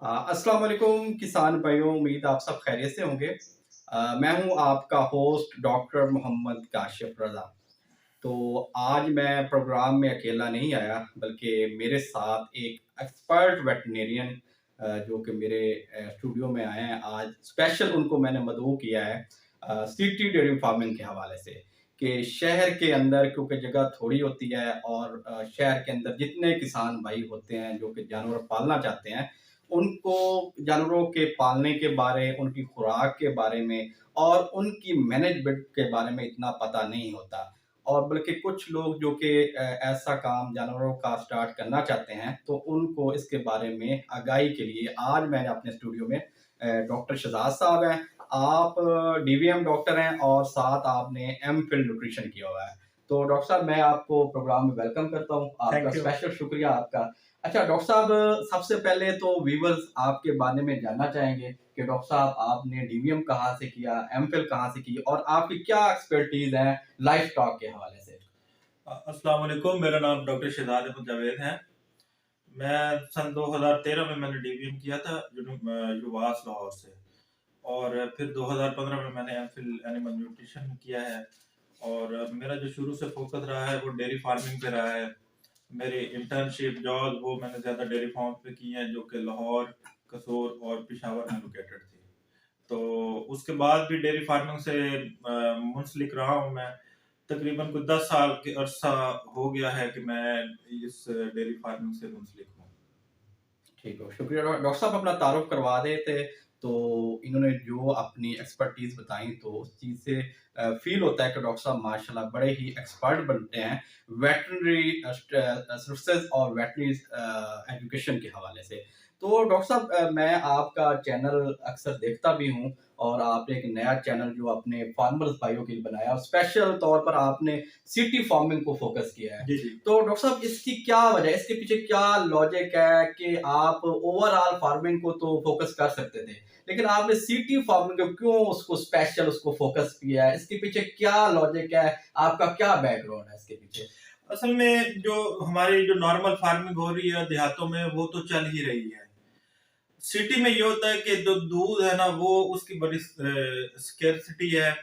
अस्सलाम वालेकुम किसान भाइयों, उम्मीद आप सब खैरियत से होंगे। मैं हूं आपका होस्ट डॉक्टर मोहम्मद काशिफ रज़ा। तो आज मैं प्रोग्राम में अकेला नहीं आया, बल्कि मेरे साथ एक एक्सपर्ट वेटरनेरियन जो कि मेरे स्टूडियो में आए हैं। आज स्पेशल उनको मैंने मदऊ किया है सिटी डेयरी फार्मिंग के हवाले से, कि शहर के अंदर क्योंकि जगह थोड़ी होती है और शहर के अंदर जितने किसान भाई होते हैं जो कि जानवर पालना चाहते हैं, उनको जानवरों के पालने के बारे, उनकी खुराक के बारे में और उनकी मैनेजमेंट के बारे में इतना पता नहीं होता। और बल्कि कुछ लोग जो कि ऐसा काम जानवरों का स्टार्ट करना चाहते हैं, तो उनको इसके बारे में आगाही के लिए आज मैंने अपने स्टूडियो में डॉक्टर शहजाद साहब हैं। आप डीवीएम डॉक्टर हैं और साथ आपने एमफिल न्यूट्रिशन किया हुआ है। तो डॉक्टर साहब, मैं आपको प्रोग्राम में वेलकम करता हूँ। आपका थैंक यू। स्पेशल शुक्रिया आपका। अच्छा डॉक्टर साहब, सबसे पहले तो व्यूअर्स आपके बारे में जानना चाहेंगे कि डॉक्टर साहब आपने डीवीएम कहाँ से किया, एमफिल कहाँ से की और आपकी क्या एक्सपर्टीज है लाइफ स्टॉक के हवाले से? अस्सलाम वालेकुम, मेरा नाम डॉक्टर शहजाद अहमद जावेद है। मैं सन 2013 में मैंने डीवीएम किया था युवास लाहौर से, और फिर 2015 में मैंने एमफिल एनिमल न्यूट्रिशन किया है। और मेरा जो शुरू से फोकस रहा है वो डेयरी फार्मिंग पे रहा है। मेरी इंटर्नशिप जॉब वो मैंने ज़्यादा डेयरी फार्म पे की है, जो कि लाहौर, कसोर और पेशावर में लोकेटेड थी। तो उसके बाद भी डेयरी फार्मिंग से मुंसलिक रहा हूँ मैं। तकरीबन कुछ 10 साल के अरसा हो गया है कि मैं इस डेयरी फार्मिंग से मुंसलिक हूँ। ठीक हो, शुक्रिया। डॉक्टर साहब अपना तारुफ करवा देते तो इन्होंने जो अपनी एक्सपर्टीज बताई, तो उस चीज़ से फील होता है कि डॉक्टर साहब माशाल्लाह बड़े ही एक्सपर्ट बनते हैं वेटरनरी सर्विसेज और वेटरनरी एजुकेशन के हवाले से। तो डॉक्टर साहब, मैं आपका चैनल अक्सर देखता भी हूँ और आपने एक नया चैनल जो अपने फार्मर्स भाइयों के लिए बनाया और स्पेशल तौर पर आपने सिटी फार्मिंग को फोकस किया है। जी जी। तो डॉक्टर साहब, इसकी क्या वजह है, इसके पीछे क्या लॉजिक है कि आप ओवरऑल फार्मिंग को तो फोकस कर सकते थे, लेकिन आपने सिटी फार्मिंग को क्यों उसको स्पेशल उसको फोकस किया है? इसके पीछे क्या लॉजिक है? आपका क्या बैकग्राउंड है इसके पीछे? असल में जो हमारी जो नॉर्मल फार्मिंग हो रही है देहातों में वो तो चल ही रही है। सिटी में ये होता है कि जो दूध है ना वो उसकी बड़ी स्केर्सिटी है।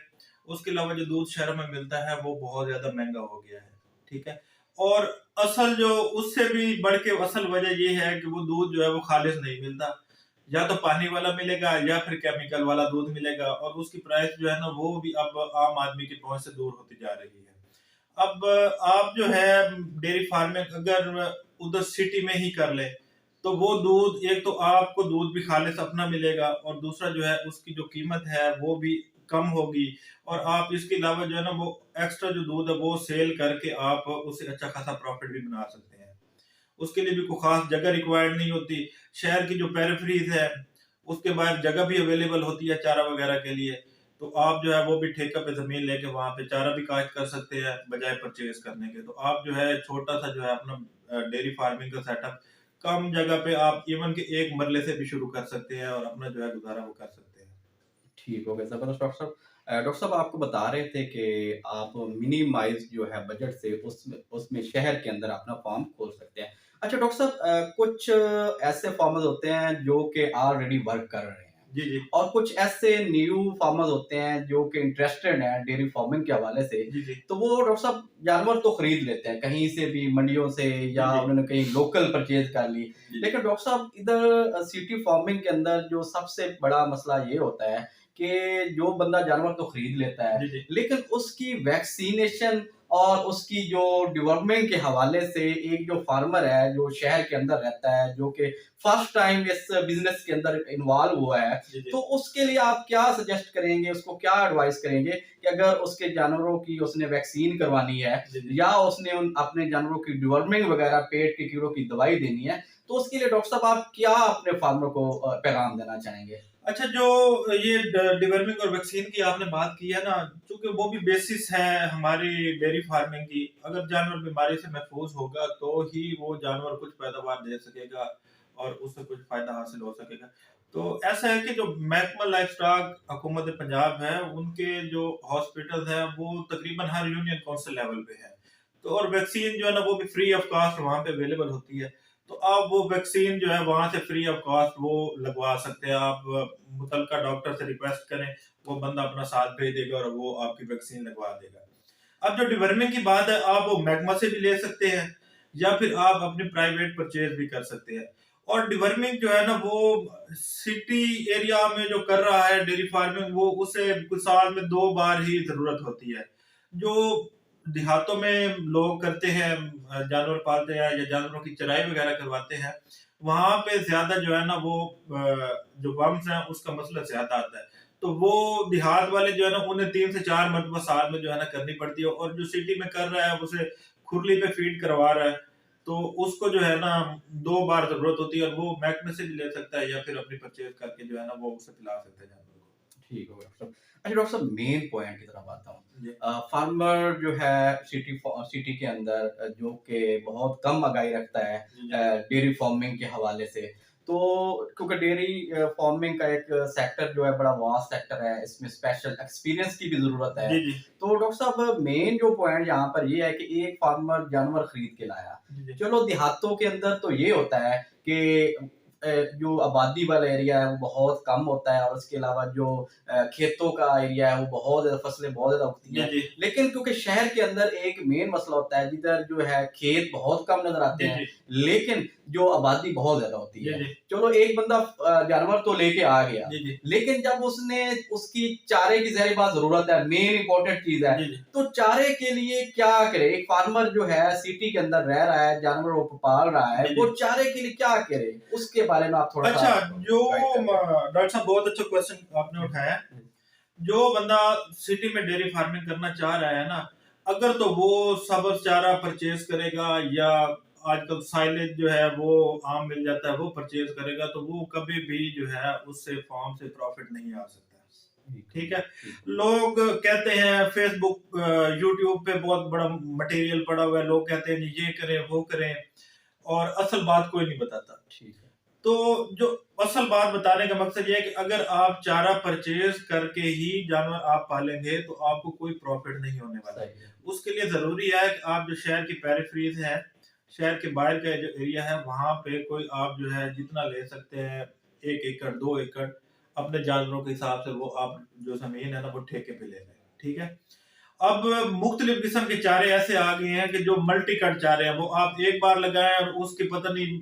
उसके अलावा जो दूध शहरों में मिलता है वो बहुत ज्यादा महंगा हो गया है। ठीक है। और असल जो उससे भी बढ़ के असल वजह ये है कि वो दूध जो है वो खालिश नहीं मिलता। या तो पानी वाला मिलेगा या फिर केमिकल वाला दूध मिलेगा, और उसकी प्राइस जो है ना वो भी अब आम आदमी की पहुंच से दूर होती जा रही है। अब आप जो है डेयरी फार्मिंग अगर उधर सिटी में ही कर ले, तो वो दूध एक तो आपको दूध भी खालिश अपना मिलेगा, और दूसरा जो है उसकी जो कीमत है वो भी कम होगी। और आप इसके अलावा जो है ना वो एक्स्ट्रा जो दूध है वो सेल करके आप उससे अच्छा खासा प्रॉफिट भी बना सकते हैं। उसके लिए भी कोई खास जगह रिक्वायर्ड नहीं होती। शहर की जो पेरिफेरीज है उसके बाद जगह भी अवेलेबल होती है चारा वगैरह के लिए। तो आप जो है वो भी ठेका पे जमीन लेके वहां पे चारा भी काश्त कर सकते हैं बजाय परचेज करने के। तो आप जो है छोटा सा जो है अपना डेयरी फार्मिंग का सेटअप कम जगह पे आप इवन के एक मरले से भी शुरू कर सकते हैं और अपना जो है गुजारा वो कर सकते हैं। ठीक हो गया, ज़बरदस्त। डॉक्टर साहब, डॉक्टर साहब आपको बता रहे थे कि आप मिनिमाइज़ जो है बजट से उसमें उसमें शहर के अंदर अपना फ़ार्म खोल सकते हैं। अच्छा डॉक्टर साहब, कुछ ऐसे फार्मर्स होते हैं जो कि ऑलरेडी वर्क कर रहे हैं जी जी। और कुछ ऐसे न्यू फार्मर्स होते हैं जो कि इंटरेस्टेड हैं डेयरी फार्मिंग के हवाले से। जी जी। तो वो डॉक्टर साहब जानवर तो खरीद लेते हैं कहीं से भी, मंडियों से, जी या जी। उन्होंने कहीं लोकल परचेज़ कर ली। जी जी। लेकिन डॉक्टर साहब इधर सिटी फार्मिंग के अंदर जो सबसे बड़ा मसला ये होता है कि जो बंदा जानवर तो खरीद लेता है, जी जी। लेकिन उसकी वैक्सीनेशन और उसकी जो डेवलपमेंट के हवाले से एक जो फार्मर है जो शहर के अंदर रहता है, जो कि फर्स्ट टाइम इस बिजनेस के अंदर इन्वॉल्व हुआ है, जी जी। तो उसके लिए आप क्या सजेस्ट करेंगे, उसको क्या एडवाइस करेंगे कि अगर उसके जानवरों की उसने वैक्सीन करवानी है जी जी। या उसने उन अपने जानवरों की डेवलपमेंट वगैरह पेट के कीड़ों की दवाई देनी है, तो उसके लिए डॉक्टर साहब आप क्या अपने फार्मर को पैगाम देना चाहेंगे? अच्छा, जो ये डिवर्मिंग और वैक्सीन की आपने बात की है ना, चूंकि वो भी बेसिस है हमारी डेयरी फार्मिंग की। अगर जानवर बीमारी से महफूज होगा तो ही वो जानवर कुछ पैदावार दे सकेगा और उससे कुछ फायदा हासिल हो सकेगा। तो ऐसा है कि जो महकमा लाइफ स्टॉक हुकूमत पंजाब है उनके जो हॉस्पिटल है वो तकरीबन हर यूनियन काउंसिल लेवल पे है। तो और वैक्सीन जो है ना वो भी फ्री ऑफ कॉस्ट वहां पे अवेलेबल होती है। तो आप वो वैक्सीन जो है वहां से फ्री ऑफ कॉस्ट वो लगवा सकते हैं। आप मुतलका डॉक्टर से रिक्वेस्ट करें, वो बंदा अपना साथ भेज देगा और वो आपकी वैक्सीन लगवा देगा। अब जो डिवर्मिंग की बात है, आप वो मैग्मा से भी ले सकते हैं या फिर आप अपनी प्राइवेट परचेज भी कर सकते हैं। और डिवर्मिंग जो है ना वो सिटी एरिया में जो कर रहा है डेयरी फार्मिंग, वो उसे कुछ साल में 2 बार ही जरूरत होती है। जो देहातों में लोग करते हैं, जानवर पालते हैं या जानवरों की चराई वगैरह करवाते हैं, वहां पे ज्यादा जो है ना वो जो वम्स है उसका मसला ज्यादा आता है। तो वो देहात वाले जो है ना उन्हें 3 से 4 मरतबा साल में जो है ना करनी पड़ती है, और जो सिटी में कर रहा है उसे खुरली पे फीड करवा रहा है, तो उसको जो है ना 2 बार जरूरत होती है, और वो महकमे से भी ले सकता है या फिर अपनी परचेज करके जो है ना वो उसे पिला सकता है जानवर को। ठीक हो गया डॉक्टर साहब। अच्छा डॉक्टर साहब, मेन पॉइंट की तरफ आता हूँ। जी फार्मर जो है सिटी के अंदर जो कि बहुत कम आगाही रखता है जी जी डेयरी फार्मिंग के हवाले से, तो क्योंकि डेयरी फार्मिंग का एक सेक्टर जो है बड़ा वास्ट सेक्टर है, इसमें स्पेशल एक्सपीरियंस की भी ज़रूरत है। जी जी तो डॉक्टर साहब, मेन जो पॉइंट यहाँ पर ये है कि एक फार्मर जानवर खरीद के लाया। जी जी चलो देहातों के अंदर तो ये होता है कि जो आबादी वाला एरिया है वो बहुत कम होता है, और उसके अलावा जो खेतों का एरिया है वो बहुत ज़्यादा, फसलें बहुत ज़्यादा उगती जी हैं। जी लेकिन क्योंकि शहर के अंदर एक मेन मसला होता है, जिधर जो है खेत बहुत कम नज़र आते जी हैं, जी लेकिन जो आबादी बहुत ज़्यादा होती जी है। जी चलो एक बंदा जानवर तो लेके आ गया, जी जी लेकिन जब उसने उसकी चारे की ज़ाहिर बात ज़रूरत है, मेन इम्पोर्टेंट चीज़ है, जी जी तो चारे के लिए क्या करे? एक फार्मर जो है सिटी के अंदर रह रहा है, जानवर वो पाल रहा है, जी वो जी चारे के लिए क्या करे? उसके बारे में आप थोड़ा-सा अच्छा, जो गाइड करें। डॉक्टर साहब बहुत अच्छा क्वेश्चन आपने उठाया। जो बंदा सिटी में डेयरी फार्मिंग करना चाह रहा है ना, अगर तो वो सब्ज चारा परचेज करेगा या आजकल साइलेज जो है वो आम मिल जाता है वो परचेज करेगा, तो वो कभी भी जो है उससे फार्म से प्रॉफिट नहीं आ सकता। ठीक हो ठीक गया, है। ठीक हो गया। लोग कहते हैं फेसबुक यूट्यूब पे बहुत बड़ा मटेरियल पड़ा हुआ है, लोग कहते हैं जी ये करें वो करें, और असल बात कोई नहीं बताता। ठीक है, तो जो असल बात बताने का मकसद ये है कि अगर आप चारा परचेज करके ही जानवर आप पालेंगे तो आपको कोई प्रॉफिट नहीं होने वाला है। सही है। उसके लिए जरूरी है कि आप जो शहर की पेरिफेरीज है, शहर के बाहर का जो एरिया है, वहां पे कोई आप जो है जितना ले सकते हैं, 1 एकड़ 2 एकड़, अपने जानवरों के हिसाब से वो आप जो जमीन है ना वो ठेके पे ले लें। ठीक है। अब मुख्तलिफ किस्म के चारे ऐसे आ गए हैं कि जो मल्टी कट चारे हैं, वो आप एक बार लगाएं और उसकी पता नहीं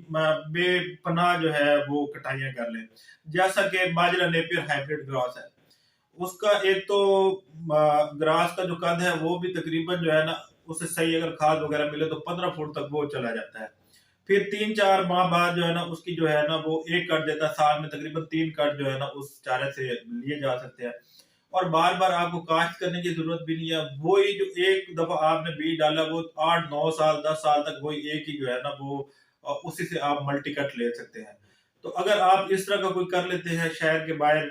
बेपनाह जो है वो कटाइयां कर लें। जैसा कि बाजरा नेपियर हाइब्रिड ग्रास है, उसका एक तो ग्रास का जो कद है वो भी तकरीबन जो है ना, उसे सही अगर खाद वगैरह मिले तो 15 फुट तक वो चला जाता है। फिर 3-4 माह बाद जो है ना उसकी जो है ना वो एक कट देता है, साल में तकरीबन 3 कट जो है ना उस चारे से लिए जा सकते हैं, और बार बार आपको काश्त करने की जरूरत भी नहीं है। वही जो एक दफा आपने बीज डाला वो 8-9 साल 10 साल तक वही एक ही जो है ना वो उसी से आप मल्टी कट ले सकते हैं। तो अगर आप इस तरह का कोई कर लेते हैं शहर के बाहर,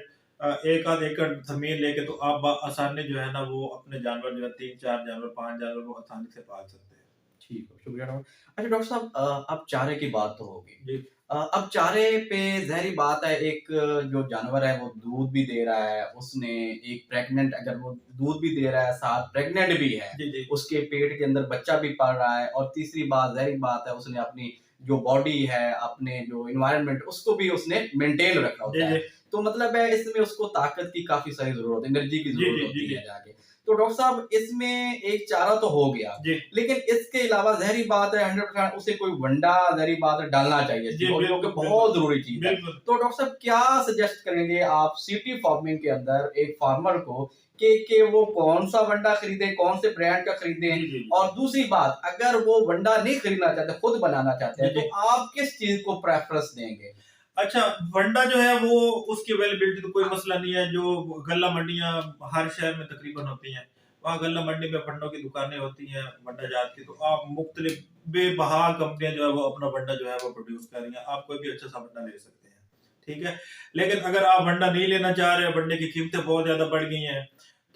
1 आध एकड़ जमीन लेके, तो आप आसानी जो है ना वो अपने जानवर जो है 3-4 जानवर 5 जानवर वो आसानी से पाल सकते हैं। ठीक हो, शुक्रिया डॉक्टर। अच्छा डॉक्टर साहब, अब चारे की बात तो होगी। जी अब चारे पे ज़ाहिर-सी बात है, एक जो जानवर है वो दूध भी दे रहा है, उसने एक प्रेग्नेंट, अगर वो दूध भी दे रहा है, साथ प्रेग्नेंट भी है, जी जी उसके पेट के अंदर बच्चा भी पल रहा है, और तीसरी बात ज़ाहिर बात है उसने अपनी जो बॉडी है, अपने जो एनवायरनमेंट उसको भी उसने मेंटेन रखा जी होता जी है। तो मतलब है इसमें उसको ताकत की काफ़ी सारी ज़रूरत है, एनर्जी की जी ज़रूरत जी जी होती जी है जाके। तो डॉक्टर साहब, इसमें एक चारा तो हो गया, जी लेकिन इसके अलावा ज़ाहिर बात है 100% उसे कोई वंडा ज़ाहिर बात है डालना चाहिए इसकी जी बॉडी को, बिल्कुल कि बिल्कुल बहुत ज़रूरी चीज़ है। बिल्कुल। तो डॉक्टर साहब, क्या सजेस्ट करेंगे आप सिटी फार्मिंग के अंदर एक फार्मर को, कि वो कौन-सा वंडा खरीदे, कौन से ब्रांड का खरीदें? जी जी जी और दूसरी बात, अगर वो वंडा नहीं खरीदना चाहते, खुद बनाना चाहते जी हैं, जी तो आप किस चीज़ को प्रेफ़रेंस देंगे? अच्छा, वंडा जो है वो उसकी अवेलेबिलिटी तो कोई मसला नहीं है। जो गल्ला मंडियाँ हर शहर में तकरीबन होती हैं, वहाँ गल्ला मंडी में वंडों की दुकानें होती हैं, वंडा जात की, तो आप मुख्तलिफ बेबहा कंपनियां जो है वो अपना वंडा जो है वो प्रोड्यूस कर रही हैं, आप कोई भी अच्छा सा वंडा ले सकते हैं। ठीक है। लेकिन अगर आप वंडा नहीं लेना चाह रहे, वंडे की कीमतें बहुत ज्यादा बढ़ गई हैं,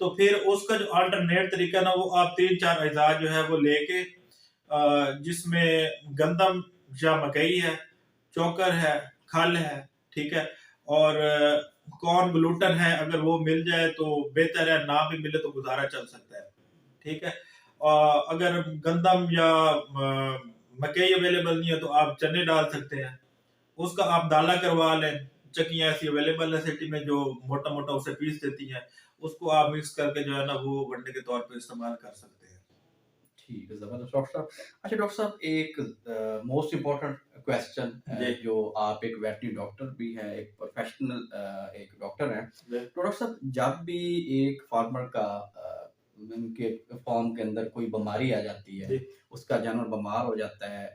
तो फिर उसका जो अल्टरनेट तरीका ना, वो आप 3-4 अज़ाज जो है वो लेके, जिसमें गंदम या मकई है, चोकर है, खल है, ठीक है, और कॉर्न ग्लूटन है, अगर वो मिल जाए तो बेहतर है, ना भी मिले तो गुजारा चल सकता है। ठीक है। अगर गंदम या मकई अवेलेबल नहीं है तो आप चने डाल सकते हैं, उसका आप दाला करवा लें। चक्कियाँ ऐसी अवेलेबल है सिटी में जो मोटा मोटा उसे पीस देती हैं, उसको आप मिक्स करके जो है ना वो वनडे के तौर पे इस्तेमाल कर सकते हैं। ठीक है, ज़बरदस्त डॉक्टर साहब। अच्छा डॉक्टर साहब, एक मोस्ट इम्पोर्टेंट क्वेश्चन जी जो आप एक वेटरनरी डॉक्टर भी हैं, एक प्रोफेशनल एक डॉक्टर हैं। जी तो डॉक्टर साहब, जब भी एक फार्मर का उनके फार्म के अंदर कोई बीमारी आ जाती है, जी उसका जानवर बीमार हो जाता है,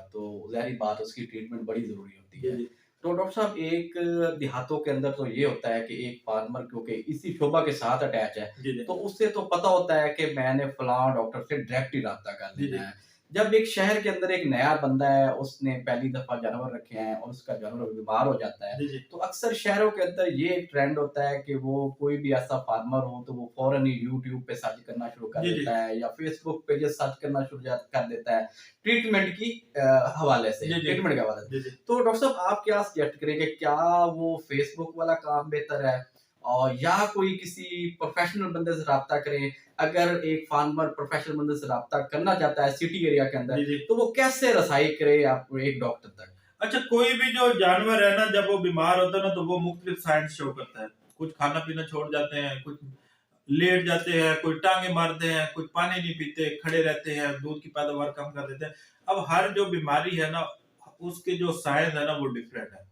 तो ज़ाहिर बात उसकी ट्रीटमेंट बड़ी ज़रूरी होती जी है। जी तो डॉक्टर साहब, एक देहातों के अंदर तो ये होता है कि एक फार्मर क्योंकि इसी शोबा के साथ अटैच है, जी जी तो उससे तो पता होता है कि मैंने फलां डॉक्टर से डायरेक्ट ही राब्ता कर जी लेना जी है। जब एक शहर के अंदर एक नया बंदा है, उसने पहली दफ़ा जानवर रखे हैं और उसका जानवर बीमार हो जाता है, जी जी तो अक्सर शहरों के अंदर ये एक ट्रेंड होता है कि वो कोई भी ऐसा फार्मर हो, तो वो फ़ौरन ही यूट्यूब पे सर्च करना शुरू कर जी जी देता है या फ़ेसबुक पे जो सर्च करना शुरू कर देता है, ट्रीटमेंट की हवाले से, जी जी ट्रीटमेंट के हवाले से। जी जी तो डॉक्टर साहब, आप क्या सजेस्ट करेंगे, क्या वो फ़ेसबुक वाला काम बेहतर है और या कोई किसी प्रोफ़ेशनल बंदे से राब्ता करें? अगर एक फार्मर प्रोफ़ेशनल बंदे से राब्ता करना चाहता है सिटी एरिया के अंदर, जी जी तो वो कैसे रसाई करे आप एक डॉक्टर तक? अच्छा, कोई भी जो जानवर है ना जब वो बीमार होता है ना तो वो मुख्तलिफ साइंस शो करता है। कुछ खाना पीना छोड़ जाते हैं, कुछ लेट जाते हैं, कोई टांगे मारते हैं, कुछ पानी नहीं पीते, खड़े रहते हैं, दूध की पैदावार कम कर देते हैं। अब हर जो बीमारी है ना उसके जो साइंस है ना वो डिफरेंट है।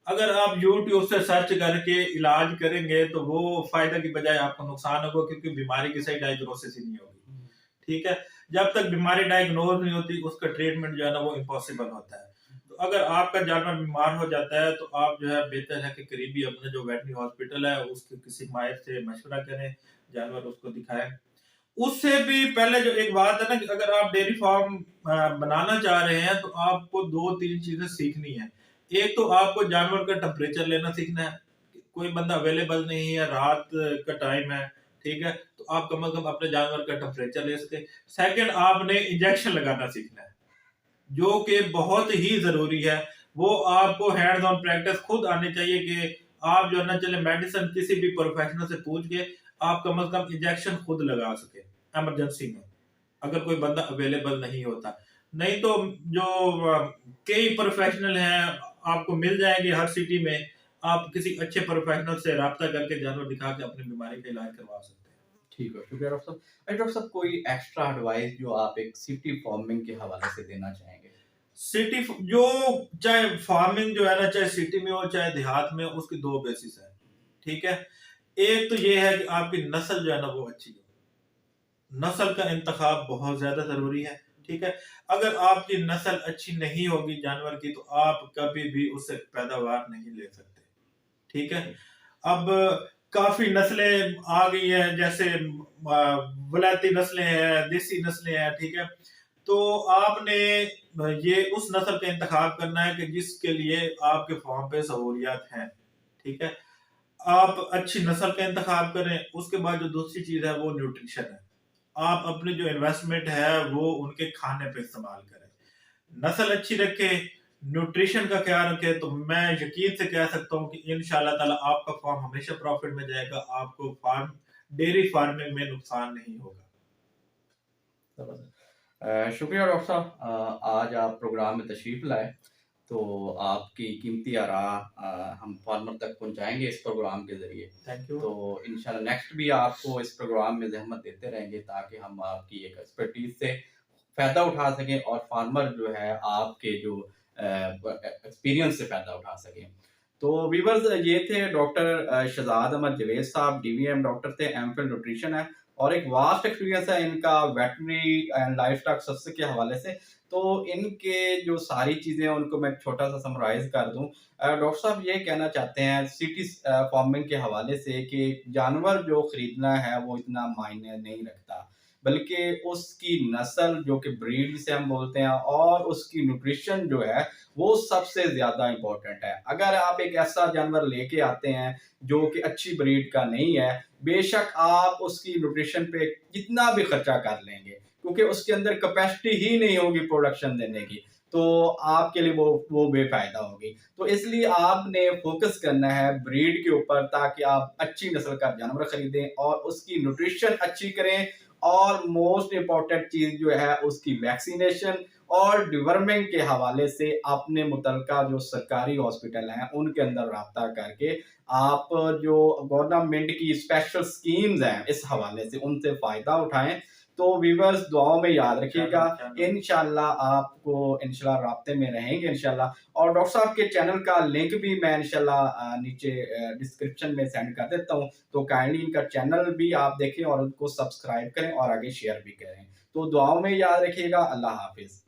अगर आप यूट्यूब से सर्च करके इलाज करेंगे तो वो फायदा की बजाय आपको नुकसान होगा क्योंकि बीमारी की सही डायग्नोसिस ही नहीं होगी। ठीक है, जब तक बीमारी डायग्नोज नहीं होती उसका ट्रीटमेंट जो है ना वो इम्पॉसिबल होता है। तो अगर आपका जानवर बीमार हो जाता है तो आप जो है बेहतर है कि करीबी अपने जो वेटनरी हॉस्पिटल है उसके किसी माहिर से मशवरा करें, जानवर उसको दिखाएं। उससे भी पहले जो एक बात है ना कि अगर आप डेयरी फार्म बनाना चाह रहे हैं तो आपको दो तीन चीजें सीखनी है। एक तो आपको जानवर का टेम्परेचर लेना सीखना है। कोई बंदा अवेलेबल नहीं है, रात का टाइम है, ठीक है, तो आप कम से कम अपने जानवर का टेम्परेचर ले सके। सेकंड, आपने इंजेक्शन लगाना सीखना है जो कि बहुत ही जरूरी है। वो आपको हैंड्स ऑन प्रैक्टिस खुद आनी चाहिए कि आप जो है ना चले मेडिसिन किसी भी प्रोफेशनल से पूछ के आप कम से कम इंजेक्शन खुद लगा सके इमरजेंसी में, अगर कोई बंदा अवेलेबल नहीं होता। नहीं तो जो कई प्रोफेशनल हैं आपको मिल जाएंगे हर सिटी में, आप किसी अच्छे प्रोफेशनल से राब्ता करके जानवर दिखा के अपनी बीमारी का इलाज करवा सकते हैं। ठीक है, शुक्रिया डॉक्टर साहब। डॉक्टर साहब, कोई एक्स्ट्रा एडवाइस जो आप एक सिटी फार्मिंग के हवाले से देना चाहेंगे? जो चाहे फार्मिंग जो है ना चाहे सिटी में हो चाहे देहात में हो, उसकी दो बेसिस है। ठीक है, एक तो ये है कि आपकी नस्ल जो है ना वो अच्छी हो। नस्ल का इंतखाब बहुत ज्यादा जरूरी है। ठीक है, अगर आपकी नस्ल अच्छी नहीं होगी जानवर की तो आप कभी भी उससे पैदावार नहीं ले सकते। ठीक है, अब काफी नस्लें आ गई हैं जैसे वलायती नस्लें हैं, देसी नस्लें हैं। ठीक है, तो आपने ये उस नस्ल का इंतखाब करना है कि जिसके लिए आपके फार्म पे सहूलियात हैं। ठीक है, आप अच्छी नस्ल का इंतखाब करें। उसके बाद जो दूसरी चीज है वो न्यूट्रिशन है। आप अपनी जो इन्वेस्टमेंट है वो उनके खाने पे इस्तेमाल करें, नस्ल अच्छी रखे, न्यूट्रिशन का ख्याल रखे, तो मैं यकीन से कह सकता हूँ कि इंशाल्लाह ताला आपका फार्म हमेशा प्रॉफिट में जाएगा, आपको फार्म डेयरी फार्मिंग में नुकसान नहीं होगा। ज़बरदस्त। शुक्रिया डॉक्टर साहब, आज आप प्रोग्राम में तशरीफ़ लाए, तो आपकी कीमती आराह हम फार्मर तक पहुँचाएँगे इस प्रोग्राम के ज़रिए। Thank you. तो इंशाल्लाह नेक्स्ट भी आपको इस प्रोग्राम में ज़हमत देते रहेंगे ताकि हम आपकी एक एक्सपर्टीज़ से फ़ायदा उठा सकें और फार्मर जो है आपके जो एक्सपीरियंस से फ़ायदा उठा सकें। तो व्यूअर्स, ये थे डॉक्टर शहज़ाद अहमद जवेद साहब, डीवीएम डॉक्टर थे, एमफिल न्यूट्रिशन है और एक वास्ट एक्सपीरियंस है इनका वेटरनरी एंड लाइवस्टॉक सस्ते के हवाले से। तो इनके जो सारी चीज़ें हैं उनको मैं छोटा सा समराइज़ कर दूँ। डॉक्टर साहब ये कहना चाहते हैं सिटी फार्मिंग के हवाले से कि जानवर जो ख़रीदना है वो इतना मायने नहीं रखता, बल्कि उसकी नस्ल जो कि ब्रीड जिसे हम बोलते हैं और उसकी न्यूट्रिशन जो है वो सबसे ज़्यादा इम्पोर्टेंट है। अगर आप एक ऐसा जानवर लेके आते हैं जो कि अच्छी ब्रीड का नहीं है, बेशक आप उसकी न्यूट्रिशन पे कितना भी खर्चा कर लेंगे, क्योंकि उसके अंदर कैपेसिटी ही नहीं होगी प्रोडक्शन देने की, तो आपके लिए वो बेफ़ायदा होगी। तो इसलिए आपने फ़ोकस करना है ब्रीड के ऊपर ताकि आप अच्छी नस्ल का जानवर खरीदें और उसकी न्यूट्रिशन अच्छी करें और मोस्ट इम्पोर्टेंट चीज़ जो है उसकी वैक्सीनेशन और डिवर्मिंग के हवाले से अपने मुतलका जो सरकारी हॉस्पिटल हैं उनके अंदर रब्ता करके आप जो गवर्नमेंट की स्पेशल स्कीम्स हैं इस हवाले से उनसे फ़ायदा उठाएं। तो व्यूअर्स दुआओं में याद रखिएगा, इंशाल्लाह आपको इंशाल्लाह राब्ते में रहेंगे इंशाल्लाह। और डॉक्टर साहब के चैनल का लिंक भी मैं इंशाल्लाह नीचे डिस्क्रिप्शन में सेंड कर देता हूँ, तो काइंडली इनका चैनल भी आप देखें और उनको सब्सक्राइब करें और आगे शेयर भी करें। तो दुआओं में याद रखिएगा। अल्लाह हाफिज़।